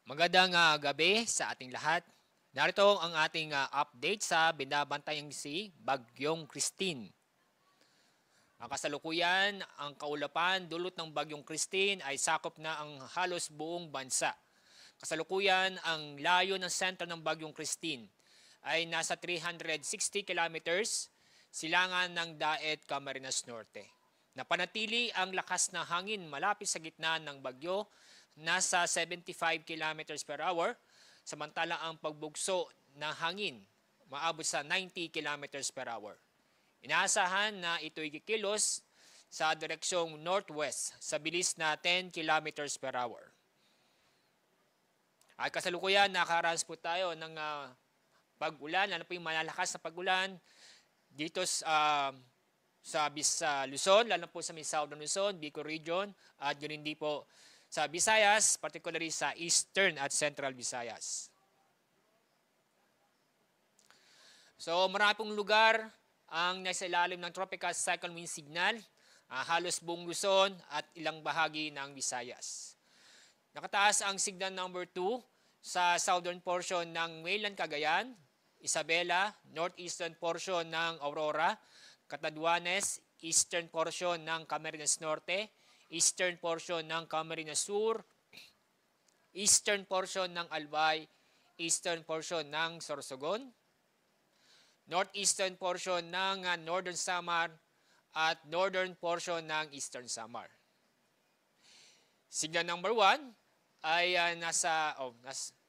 Magandang gabi sa ating lahat. Narito ang ating update sa binabantayang si Bagyong Christine. Ang kasalukuyan, ang kaulapan dulot ng Bagyong Christine ay sakop na ang halos buong bansa. Kasalukuyan, ang layo ng sentro ng Bagyong Christine ay nasa 360 kilometers silangan ng Daet, Camarines Norte. Napanatili ang lakas na hangin malapit sa gitna ng bagyo, nasa 75 kilometers per hour, samantalang ang pagbugso ng hangin maabot sa 90 kilometers per hour. Inaasahan na ito'y kikilos sa direksyong northwest sa bilis na 10 kilometers per hour. At kasalukuyan, nakaranas po tayo ng pag-ulan, ano po yung malalakas na pag-ulan dito sa Luzon, lalo po sa Southern Luzon, Bicol Region, at yun hindi po sa Visayas, particularly sa Eastern at Central Visayas. So marami pong lugar ang nasa ilalim ng tropical cyclone wind signal, halos buong Luzon at ilang bahagi ng Visayas. Nakataas ang signal number 2 sa southern portion ng mainland Cagayan, Isabela, northeastern portion ng Aurora, Catanduanes, eastern portion ng Camarines Norte, eastern portion ng Camarines Sur, eastern portion ng Albay, eastern portion ng Sorsogon, northeastern portion ng Northern Samar, at northern portion ng Eastern Samar. Signal number 1 ay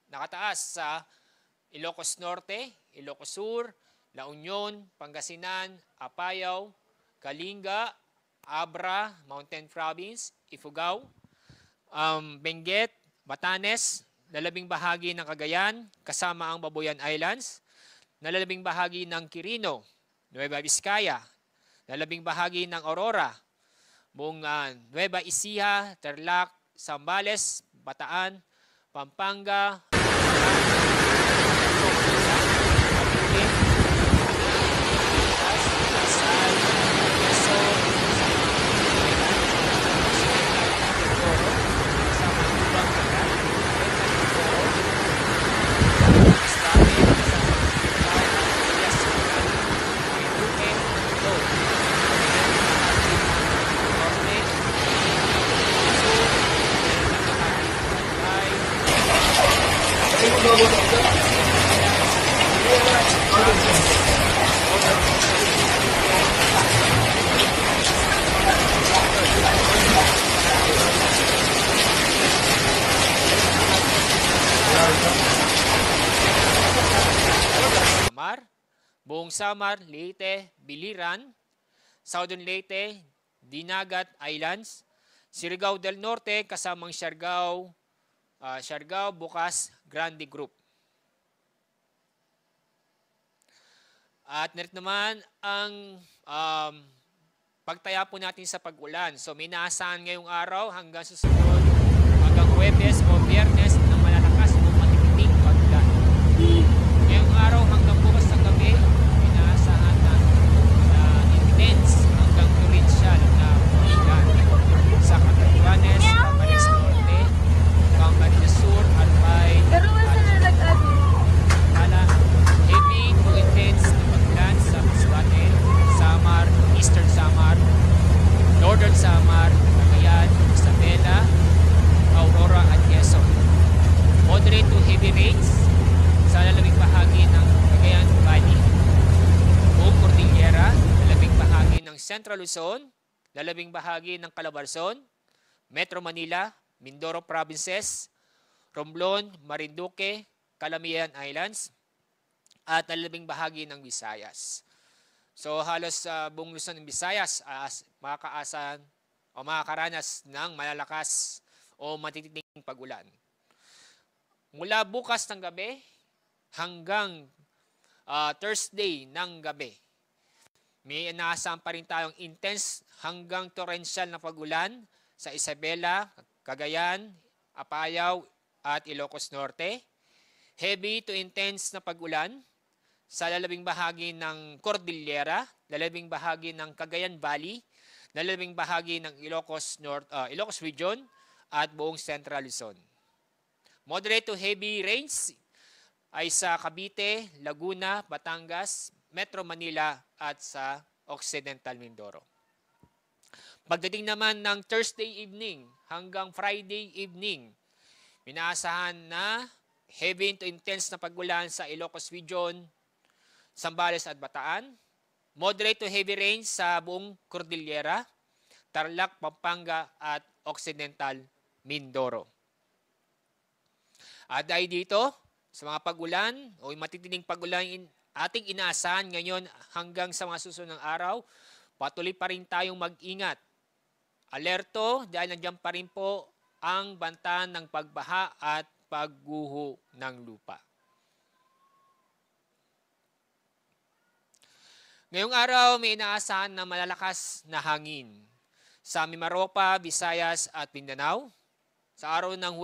nakataas sa Ilocos Norte, Ilocos Sur, La Union, Pangasinan, Apayao, Kalinga, Abra, Mountain Province, Ifugao, Benguet, Batanes, lalabing bahagi ng Cagayan, kasama ang Babuyan Islands, lalabing bahagi ng Quirino, Nueva Vizcaya, lalabing bahagi ng Aurora, buong Nueva Ecija, Tarlac, Zambales, Bataan, Pampanga, buong Samar, Leyte, Biliran, Southern Leyte, Dinagat Islands, Surigao del Norte kasamang Siargao, Bukas, Grande Group. At narito naman ang pagtaya po natin sa pag-ulan. So may naasahan ngayong araw hanggang susunod, hanggang Huwebes o Biyernes na malalakas o matititing pag-ulan. Ngayong araw hanggang bukas ng gabi, may naasahan na intense hanggang torrential na pag-ulan sa Catanduanes, Camarines Norte, Camarines Sur, Albay, heavy to intense na pag-ulan sa Masbate, Samar, Eastern Samar, Northern Samar, Cagayan, Isabela, Aurora at Quezon. Moderate to heavy rains sa lalabing bahagi ng Cagayan Valley, buong Cordillera, lalabing bahagi ng Central Luzon, lalabing bahagi ng Calabarzon, Metro Manila, Mindoro Provinces, Romblon, Marinduque, Calamian Islands, at lalabing bahagi ng Visayas. So halos buong Luzon ng Visayas makakaasan o makakaranas ng malalakas o matititing pag-ulan. Mula bukas ng gabi hanggang Thursday ng gabi, may inaasahan pa rin tayong intense hanggang torrential na pag-ulan sa Isabela, Cagayan, Apayao at Ilocos Norte. Heavy to intense na pag-ulan sa lalabing bahagi ng Cordillera, lalabing bahagi ng Cagayan Valley, lalabing bahagi ng Ilocos Region at buong Central Luzon. Moderate to heavy rains ay sa Cavite, Laguna, Batangas, Metro Manila at sa Occidental Mindoro. Pagdating naman ng Thursday evening hanggang Friday evening, inaasahan na heavy to intense na pagulan sa Ilocos Region, Zambales at Bataan. Moderate to heavy rains sa buong Cordillera, Tarlac, Pampanga at Occidental Mindoro. At dahil dito, sa mga pagulan o matitinding pagulan ating inaasahan ngayon hanggang sa mga susunod ng araw, patuloy pa rin tayong mag-ingat. Alerto dahil nandiyan pa rin po ang banta ng pagbaha at pagguho ng lupa. Ngayong araw may inaasahan na malalakas na hangin sa Mimaropa, Visayas at Mindanao. Sa araw ng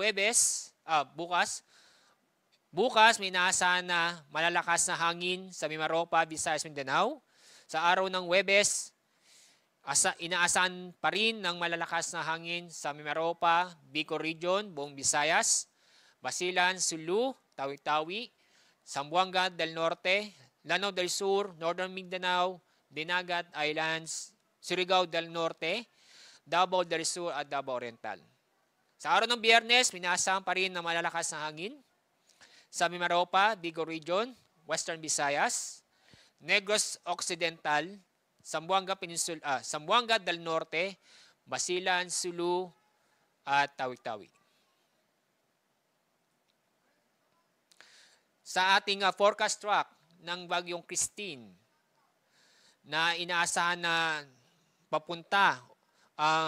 bukas may inaasahan na malalakas na hangin sa Mimaropa, Visayas, Mindanao. Sa araw ng Huwebes, inaasahan pa rin ng malalakas na hangin sa Mimaropa, Bicol Region, buong Visayas, Basilan, Sulu, Tawi-Tawi, Zamboanga del Norte, Lanao del Sur, Northern Mindanao, Dinagat Islands, Surigao del Norte, Davao del Sur at Davao Oriental. Sa araw ng Biyernes, inaasahan pa rin ng malalakas na hangin sa Mimaropa, Bicol Region, Western Visayas, Negros Occidental, Zamboanga del Norte, Basilan, Sulu, at Tawi-Tawi. Sa ating forecast track ng Bagyong Christine na inaasahan na papunta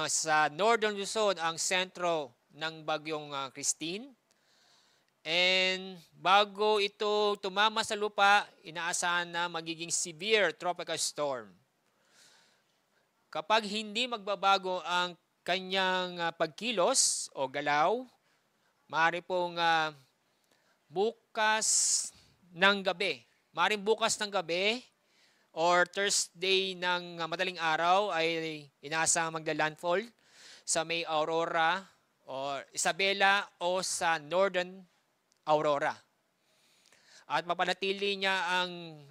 sa Northern Luzon ang sentro ng Bagyong Christine. And bago ito tumama sa lupa, inaasahan na magiging severe tropical storm. Kapag hindi magbabago ang kanyang pagkilos o galaw, maaari pong bukas ng gabi. Maaaring bukas ng gabi or Thursday ng madaling araw ay inaasahang magla-landfall sa may Aurora o Isabela o sa Northern Aurora. At mapanatili niya ang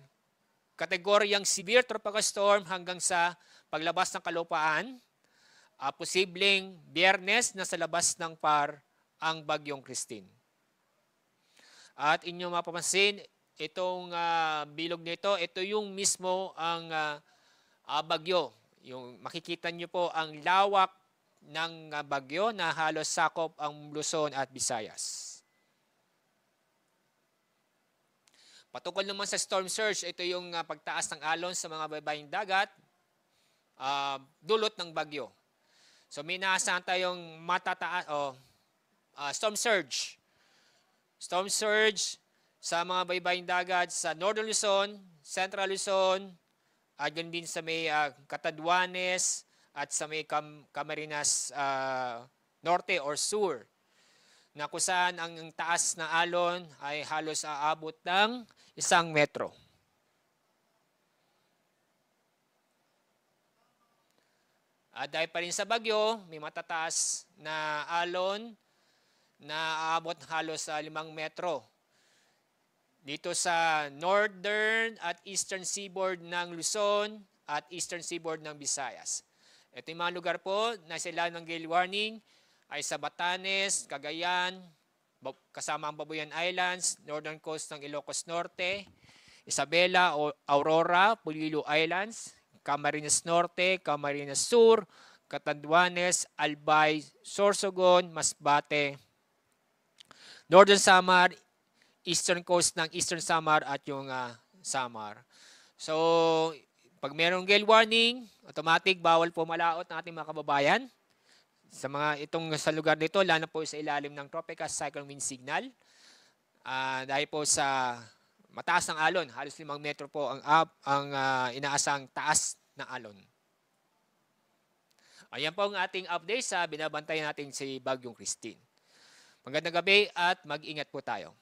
kategoryang severe tropical storm hanggang sa paglabas ng kalupaan. Posibleng Biyernes na sa labas ng PAR ang Bagyong Christine. At inyong mapapansin, itong bilog nito, ito yung mismo ang bagyo. Yung makikita nyo po ang lawak ng bagyo na halos sakop ang Luzon at Visayas. Patungkol naman sa storm surge, ito yung pagtaas ng alon sa mga baybaying dagat, dulot ng bagyo. So may naasahan tayong matataas storm surge. Storm surge sa mga baybaying dagat sa Northern Luzon, Central Luzon, at ganun din sa may Catanduanes at sa may Camarines Norte or Sur, na kung saan ang taas na alon ay halos aabot ng 1 metro. At dahil pa rin sa bagyo, may matataas na alon na aabot halos sa 5 metro. Dito sa northern at eastern seaboard ng Luzon at eastern seaboard ng Visayas. Ito yung mga lugar po na sila ng gale warning ay sa Batanes, Cagayan, kasama ang Babuyan Islands, northern coast ng Ilocos Norte, Isabela, Aurora, Pulilo Islands, Camarines Norte, Camarines Sur, Catanduanes, Albay, Sorsogon, Masbate, Northern Samar, eastern coast ng Eastern Samar at yung Samar. So, pag mayroong gale warning, automatic bawal po malaot ng ating mga kababayan. Sa lugar nito, lalo po sa ilalim ng tropical cyclone wind signal. Dahil po sa mataas ng alon, halos 5 metro po ang inaasang taas ng alon. Ayan po ang ating update sa binabantayan natin si Bagyong Christine. Magandang gabi at mag-ingat po tayo.